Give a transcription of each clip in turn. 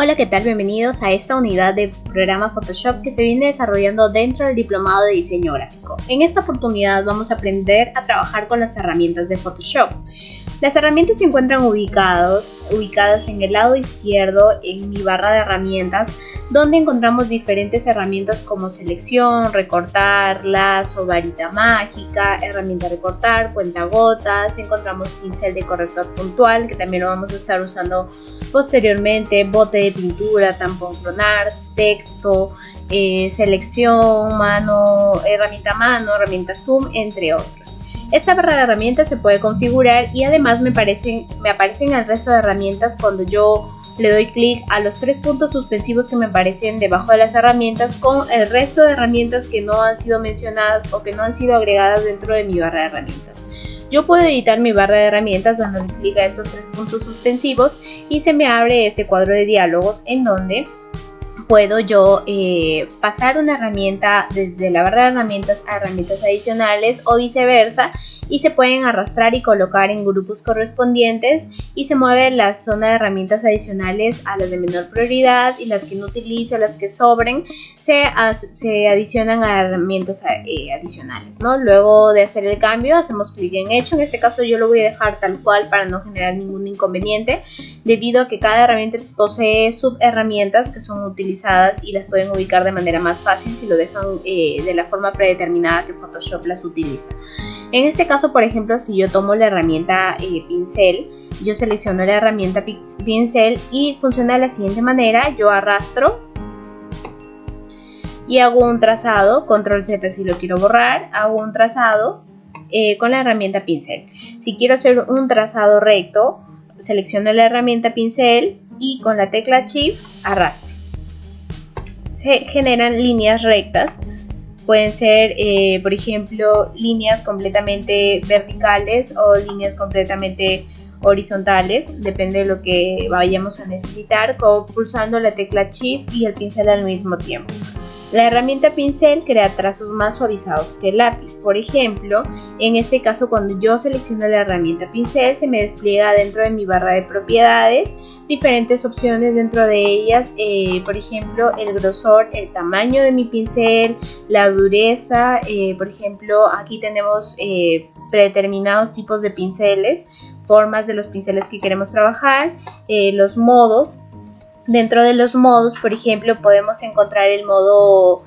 Hola, ¿qué tal? Bienvenidos a esta unidad del programa Photoshop que se viene desarrollando dentro del Diplomado de Diseño Gráfico. En esta oportunidad vamos a aprender a trabajar con las herramientas de Photoshop. Las herramientas se encuentran ubicadas en el lado izquierdo en mi barra de herramientas, donde encontramos diferentes herramientas como selección, recortar, lazo, varita mágica, herramienta recortar, cuentagotas, encontramos pincel de corrector puntual, que también lo vamos a estar usando posteriormente, bote de pintura, tampón clonar, texto, selección, herramienta zoom, entre otros. Esta barra de herramientas se puede configurar y además me aparecen el resto de herramientas cuando yo le doy clic a los tres puntos suspensivos que me aparecen debajo de las herramientas con el resto de herramientas que no han sido mencionadas o que no han sido agregadas dentro de mi barra de herramientas. Yo puedo editar mi barra de herramientas dando clic a estos tres puntos suspensivos y se me abre este cuadro de diálogos en donde puedo yo pasar una herramienta desde la barra de herramientas a herramientas adicionales o viceversa, y se pueden arrastrar y colocar en grupos correspondientes y se mueve la zona de herramientas adicionales a las de menor prioridad, y las que no utilice, las que sobren, se adicionan a herramientas adicionales, ¿no? Luego de hacer el cambio hacemos clic en hecho. En este caso yo lo voy a dejar tal cual para no generar ningún inconveniente, debido a que cada herramienta posee subherramientas que son utilizadas y las pueden ubicar de manera más fácil si lo dejan de la forma predeterminada que Photoshop las utiliza. En este caso, por ejemplo, si yo tomo la herramienta pincel, yo selecciono la herramienta pincel y funciona de la siguiente manera. Yo arrastro y hago un trazado, control Z si lo quiero borrar, hago un trazado con la herramienta pincel. Si quiero hacer un trazado recto, selecciono la herramienta pincel y con la tecla Shift arrastro. Se generan líneas rectas. Pueden ser, por ejemplo, líneas completamente verticales o líneas completamente horizontales, depende de lo que vayamos a necesitar, como pulsando la tecla Shift y el pincel al mismo tiempo. La herramienta pincel crea trazos más suavizados que el lápiz. Por ejemplo, en este caso, cuando yo selecciono la herramienta pincel, se me despliega dentro de mi barra de propiedades diferentes opciones. Dentro de ellas, por ejemplo, el grosor, el tamaño de mi pincel, la dureza. Por ejemplo, aquí tenemos predeterminados tipos de pinceles, formas de los pinceles que queremos trabajar, los modos. Dentro de los modos, por ejemplo, podemos encontrar el modo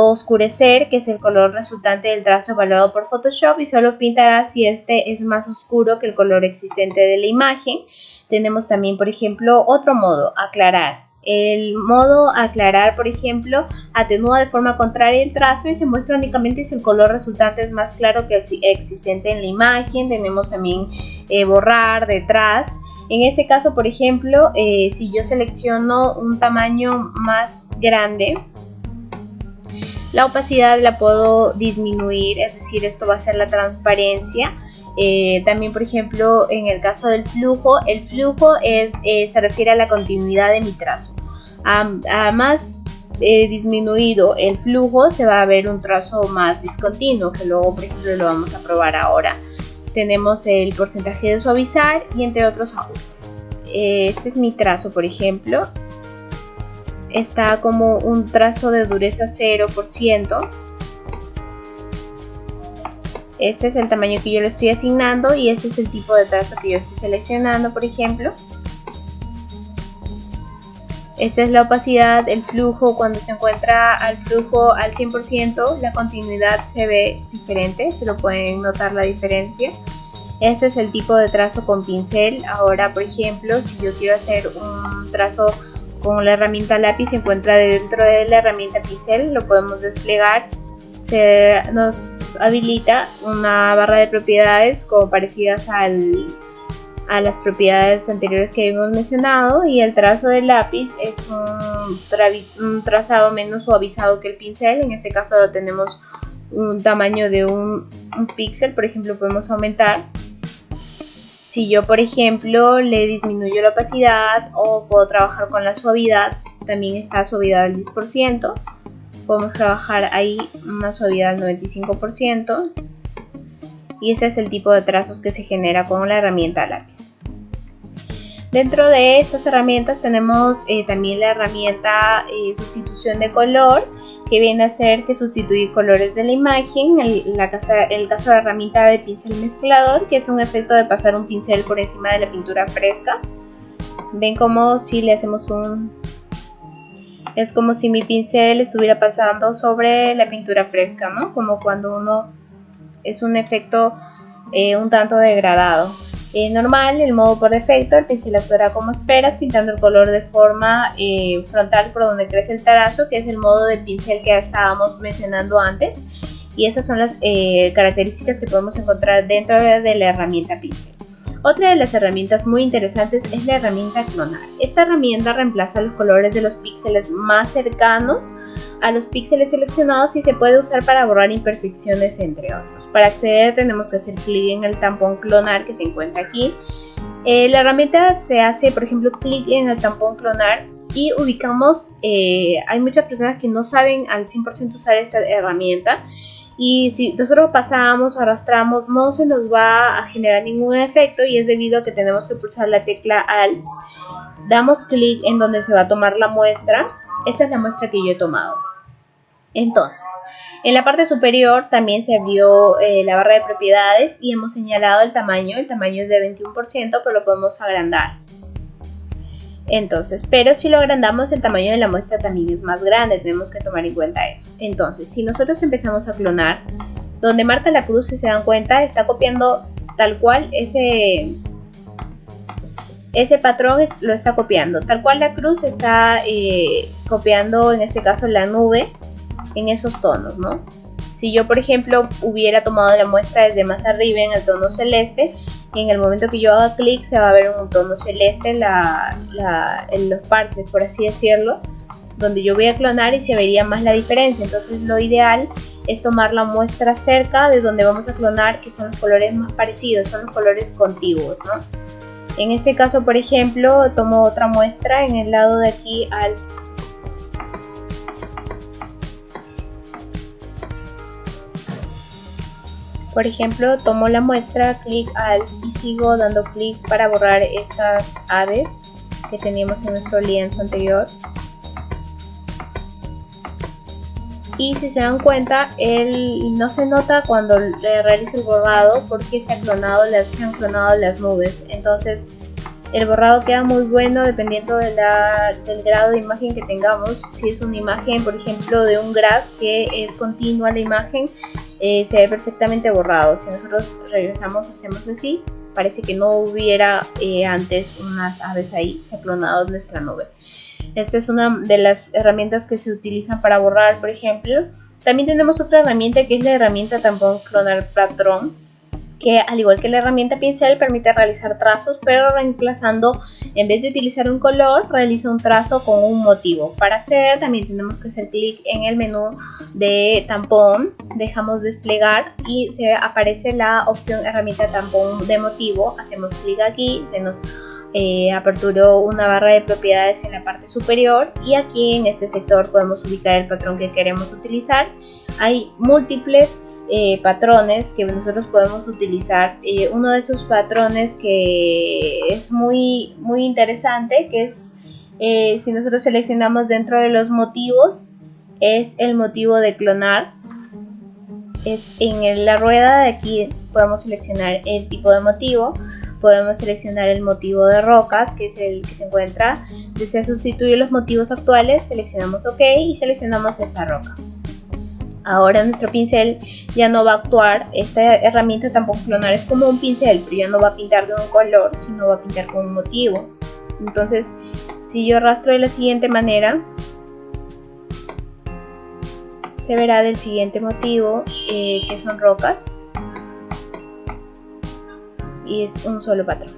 oscurecer, que es el color resultante del trazo evaluado por Photoshop y solo pintará si este es más oscuro que el color existente de la imagen. Tenemos también, por ejemplo, otro modo, aclarar. El modo aclarar, por ejemplo, atenúa de forma contraria el trazo y se muestra únicamente si el color resultante es más claro que el existente en la imagen. Tenemos también borrar, detrás. En este caso, por ejemplo, si yo selecciono un tamaño más grande, la opacidad la puedo disminuir, es decir, esto va a ser la transparencia. También, por ejemplo, en el caso del flujo, el flujo se refiere a la continuidad de mi trazo. A más disminuido el flujo, se va a ver un trazo más discontinuo, que luego, por ejemplo, lo vamos a probar ahora. Tenemos el porcentaje de suavizar y entre otros ajustes. Este es mi trazo, por ejemplo. Está como un trazo de dureza 0%. Este es el tamaño que yo le estoy asignando y este es el tipo de trazo que yo estoy seleccionando, por ejemplo. Esta es la opacidad, el flujo. Cuando se encuentra al flujo al 100%, la continuidad se ve diferente, se lo pueden notar la diferencia. Este es el tipo de trazo con pincel. Ahora, por ejemplo, si yo quiero hacer un trazo con la herramienta lápiz, se encuentra dentro de la herramienta pincel, lo podemos desplegar. Nos habilita una barra de propiedades como parecidas a las propiedades anteriores que habíamos mencionado, y el trazo del lápiz es un trazado menos suavizado que el pincel. En este caso lo tenemos un tamaño de un píxel, por ejemplo, podemos aumentar. Si yo, por ejemplo, le disminuyo la opacidad o puedo trabajar con la suavidad, también está suavidad al 10%. Podemos trabajar ahí una suavidad al 95%. Y este es el tipo de trazos que se genera con la herramienta lápiz. Dentro de estas herramientas tenemos también la herramienta sustitución de color, que viene a ser que sustituye colores de la imagen. El caso de herramienta de pincel mezclador, que es un efecto de pasar un pincel por encima de la pintura fresca. Ven como si le hacemos es como si mi pincel estuviera pasando sobre la pintura fresca, ¿no? Como cuando uno es un efecto un tanto degradado. Normal, el modo por defecto, el pincel actuará como esperas, pintando el color de forma frontal por donde crece el trazo, que es el modo de pincel que estábamos mencionando antes. Y esas son las características que podemos encontrar dentro de la herramienta pincel. Otra de las herramientas muy interesantes es la herramienta clonar. Esta herramienta reemplaza los colores de los píxeles más cercanos a los píxeles seleccionados y se puede usar para borrar imperfecciones, entre otros. Para acceder tenemos que hacer clic en el tampón clonar que se encuentra aquí. La herramienta se hace, por ejemplo, clic en el tampón clonar y ubicamos, hay muchas personas que no saben al 100% usar esta herramienta. Y si nosotros pasamos, arrastramos, no se nos va a generar ningún efecto, y es debido a que tenemos que pulsar la tecla Alt. Damos clic en donde se va a tomar la muestra. Esta es la muestra que yo he tomado. Entonces, en la parte superior también se abrió la barra de propiedades y hemos señalado el tamaño. El tamaño es de 21%, pero lo podemos agrandar. Entonces, pero si lo agrandamos, el tamaño de la muestra también es más grande, tenemos que tomar en cuenta eso. Entonces, si nosotros empezamos a clonar, donde marca la cruz, si se dan cuenta, está copiando tal cual ese patrón, lo está copiando. Tal cual la cruz está copiando, en este caso, la nube en esos tonos, ¿no? Si yo, por ejemplo, hubiera tomado la muestra desde más arriba en el tono celeste, en el momento que yo haga clic se va a ver un tono celeste en los parches, por así decirlo, donde yo voy a clonar y se vería más la diferencia. Entonces lo ideal es tomar la muestra cerca de donde vamos a clonar, que son los colores más parecidos, son los colores contiguos, ¿no? En este caso, por ejemplo, tomo otra muestra en el lado de aquí al... Por ejemplo, tomo la muestra, clic Alt y sigo dando clic para borrar estas aves que teníamos en nuestro lienzo anterior. Y si se dan cuenta, no se nota cuando le realizo el borrado porque se han clonado las nubes. Entonces el borrado queda muy bueno dependiendo del grado de imagen que tengamos. Si es una imagen, por ejemplo, de un gras que es continua la imagen, se ve perfectamente borrado. Si nosotros regresamos, hacemos así, parece que no hubiera antes unas aves ahí, se ha clonado nuestra nube. Esta es una de las herramientas que se utilizan para borrar, por ejemplo. También tenemos otra herramienta que es la herramienta tampón clonar patrón, que al igual que la herramienta pincel permite realizar trazos, pero reemplazando, en vez de utilizar un color, realiza un trazo con un motivo. Para acceder también tenemos que hacer clic en el menú de tampón, dejamos desplegar y se aparece la opción herramienta tampón de motivo. Hacemos clic aquí, se nos aperturó una barra de propiedades en la parte superior y aquí en este sector podemos ubicar el patrón que queremos utilizar. Hay múltiples patrones que nosotros podemos utilizar. Uno de esos patrones que es muy interesante, que es si nosotros seleccionamos dentro de los motivos, es el motivo de clonar. Es en la rueda de aquí podemos seleccionar el tipo de motivo. Podemos seleccionar el motivo de rocas, que es el que se encuentra. Desea sustituir los motivos actuales, seleccionamos OK y seleccionamos esta roca. Ahora nuestro pincel ya no va a actuar. Esta herramienta tampón clonar es como un pincel, pero ya no va a pintar de un color, sino va a pintar con un motivo. Entonces, si yo arrastro de la siguiente manera, se verá del siguiente motivo, que son rocas. Y es un solo patrón.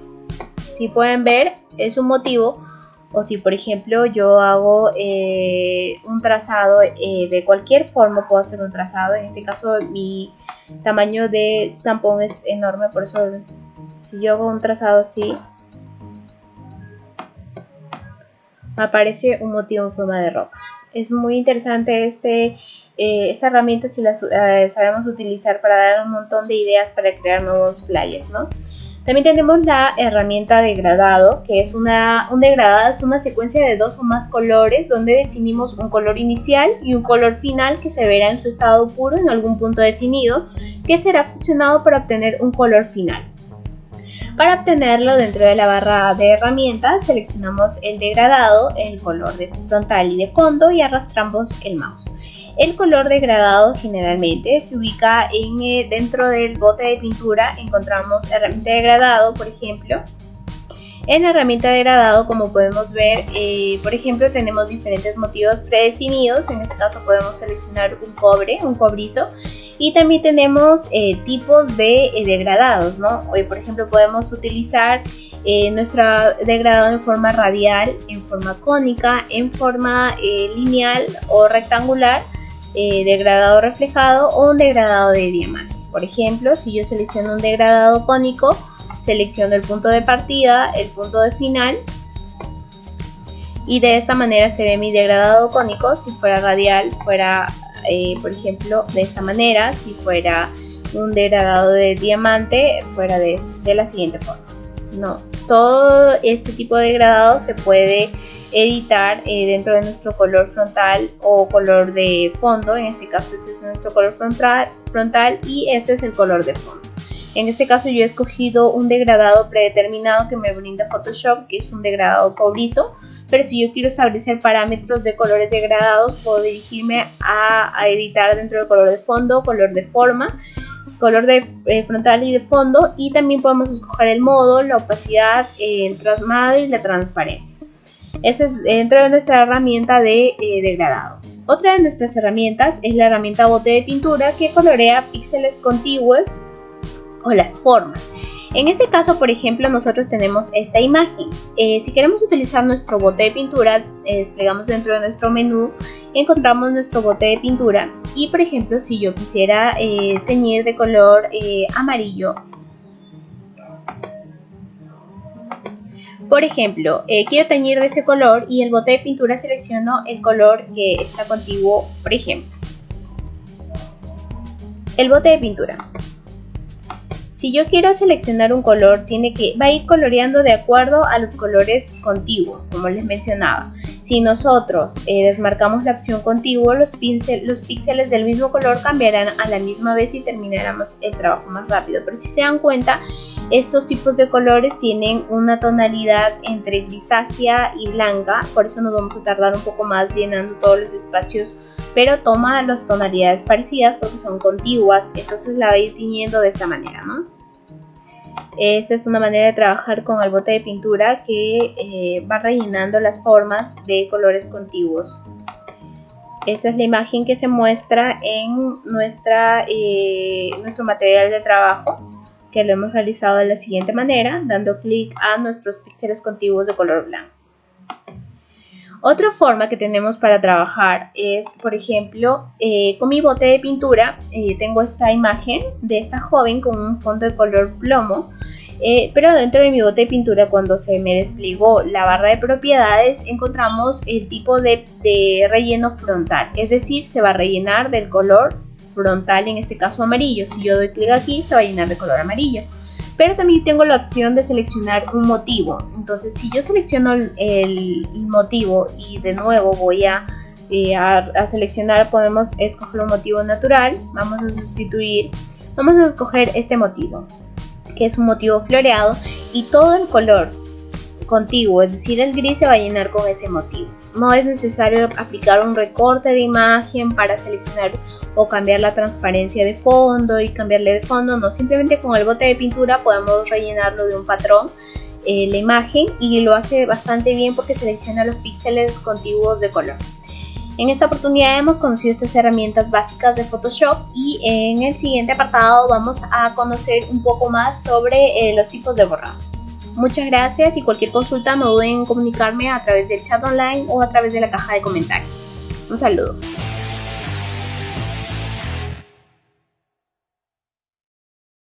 Si pueden ver, es un motivo. O si por ejemplo yo hago un trazado de cualquier forma, puedo hacer un trazado. En este caso mi tamaño de tampón es enorme, por eso si yo hago un trazado así, me aparece un motivo en forma de rocas. Es muy interesante esta herramienta si la sabemos utilizar para dar un montón de ideas para crear nuevos flyers, ¿no? También tenemos la herramienta degradado, que es un degradado es una secuencia de 2 o más colores donde definimos un color inicial y un color final que se verá en su estado puro en algún punto definido, que será fusionado para obtener un color final. Para obtenerlo, dentro de la barra de herramientas seleccionamos el degradado, el color de frontal y de fondo y arrastramos el mouse. El color degradado generalmente se ubica dentro del bote de pintura. Encontramos herramienta de degradado, por ejemplo. En la herramienta de degradado, como podemos ver, por ejemplo, tenemos diferentes motivos predefinidos. En este caso podemos seleccionar un cobrizo. Y también tenemos tipos de degradados, ¿no? Hoy, por ejemplo, podemos utilizar nuestro degradado en forma radial, en forma cónica, en forma lineal o rectangular, degradado reflejado o un degradado de diamante. Por ejemplo, si yo selecciono un degradado cónico, selecciono el punto de partida, el punto de final, y de esta manera se ve mi degradado cónico. Si fuera radial, fuera por ejemplo de esta manera. Si fuera un degradado de diamante, fuera de la siguiente forma, ¿no? Todo este tipo de degradado se puede editar dentro de nuestro color frontal o color de fondo. En este caso este es nuestro color frontal y este es el color de fondo. En este caso yo he escogido un degradado predeterminado que me brinda Photoshop, que es un degradado cobrizo. Pero si yo quiero establecer parámetros de colores degradados, puedo dirigirme a editar dentro del color de fondo, color de forma, color de frontal y de fondo. Y también podemos escoger el modo, la opacidad, el trazado y la transparencia. Ese es dentro de nuestra herramienta de degradado. Otra de nuestras herramientas es la herramienta bote de pintura, que colorea píxeles contiguos o las formas. En este caso, por ejemplo, nosotros tenemos esta imagen. Si queremos utilizar nuestro bote de pintura, desplegamos dentro de nuestro menú, encontramos nuestro bote de pintura y, por ejemplo, si yo quisiera teñir de color amarillo, por ejemplo, quiero teñir de ese color y el bote de pintura selecciono el color que está contiguo, por ejemplo, el bote de pintura. Si yo quiero seleccionar un color, va a ir coloreando de acuerdo a los colores contiguos, como les mencionaba. Si nosotros desmarcamos la opción contiguo, los píxeles del mismo color cambiarán a la misma vez y terminaremos el trabajo más rápido. Pero si se dan cuenta, estos tipos de colores tienen una tonalidad entre grisácea y blanca, por eso nos vamos a tardar un poco más llenando todos los espacios, pero toma las tonalidades parecidas porque son contiguas, entonces la va a ir tiñendo de esta manera, ¿no? Esta es una manera de trabajar con el bote de pintura que va rellenando las formas de colores contiguos. Esta es la imagen que se muestra en nuestro material de trabajo, que lo hemos realizado de la siguiente manera, dando clic a nuestros píxeles contiguos de color blanco. Otra forma que tenemos para trabajar es, por ejemplo, con mi bote de pintura. Tengo esta imagen de esta joven con un fondo de color plomo, pero dentro de mi bote de pintura, cuando se me desplegó la barra de propiedades, encontramos el tipo de relleno frontal, es decir, se va a rellenar del color frontal, en este caso amarillo. Si yo doy clic aquí, se va a llenar de color amarillo. Pero también tengo la opción de seleccionar un motivo. Entonces, si yo selecciono el motivo y de nuevo voy a seleccionar, podemos escoger un motivo natural. Vamos a escoger este motivo, que es un motivo floreado, y todo el color contiguo, es decir, el gris, se va a llenar con ese motivo. No es necesario aplicar un recorte de imagen para seleccionar o cambiar la transparencia de fondo y cambiarle de fondo, no, simplemente con el bote de pintura podemos rellenarlo de un patrón la imagen, y lo hace bastante bien porque selecciona los píxeles contiguos de color. En esta oportunidad hemos conocido estas herramientas básicas de Photoshop, y en el siguiente apartado vamos a conocer un poco más sobre los tipos de borrado. Muchas gracias, y cualquier consulta no duden en comunicarme a través del chat online o a través de la caja de comentarios. Un saludo.